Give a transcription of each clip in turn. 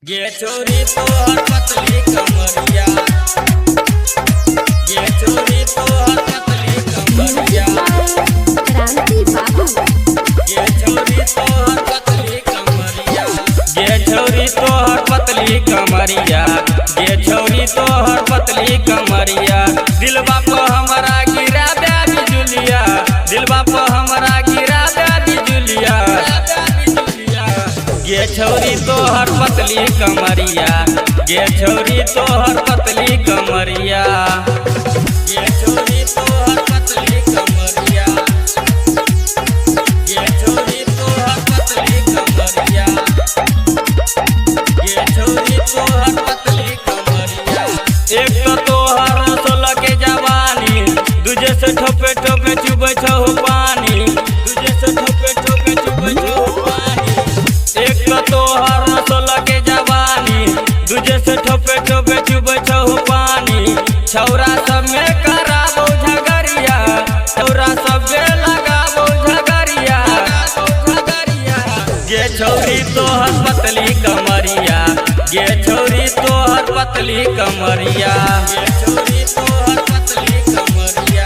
ये छोरी तो हर पतली कमरिया, ये छोरी तो हर पतली कमरिया, क्रांति बाबू। ये छोरी तो हर पतली कमरिया, ये छोरी तो हर पतली कमरिया, ये छोरी तो हर पतली कमरिया। दिलवा पे हमरा गिरा ब्याबी जुलिया, दिलवा पे हमरा गिरा ब्याबी जुलिया। ये छोरी तो हर पतली कमरिया, ये छोरी तो हर पतली कमरिया, ये छोरी तो हर पतली कमरिया, ये छोरी तो हर पतली कमरिया, ये छोरी तो हर पतली कमरिया। एक तो तोहर 16 के जवानी, दूजे से ठोपे ठोपे चुबै छौ पानी, दूजे से ठोपे ठोपे चुबै छौ पानी। एक तो तोहर 16 के जवानी, दूजे से ठोपे ठोपे चुबै छौ पानी। छौरा सब में कराबो झगड़िया, छौरा सब में लगाबो झगड़िया। ये छोरी तोहर पतली कमरिया, ये छोरी तोहर पतली कमरिया, ये छोरी तोहर पतली कमरिया।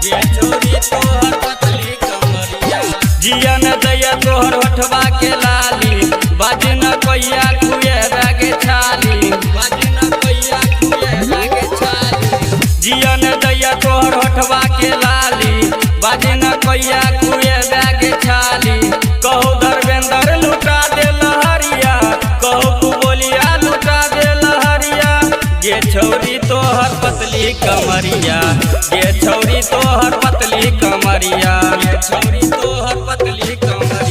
ये छोरी तोहर पतली कमरिया। जिया न दैया तोहर होठवा के लाली, बाजे न कोइया खुए बागे छाली, बाजे न कोइया खुए बागे छाली। जिया न दैया तोहर होठवा के लाली, बाजे न कोइया खुए बागे छाली। कहो धर्मेंद्र लुटा दे लहरिया, कहो तू बोलिया लुटा दे लहरिया। ये छोरी तोहर पतली कमरिया, ये छोरी तोहर पतली कमरिया, ये छोरी तोहर पतली कमरिया।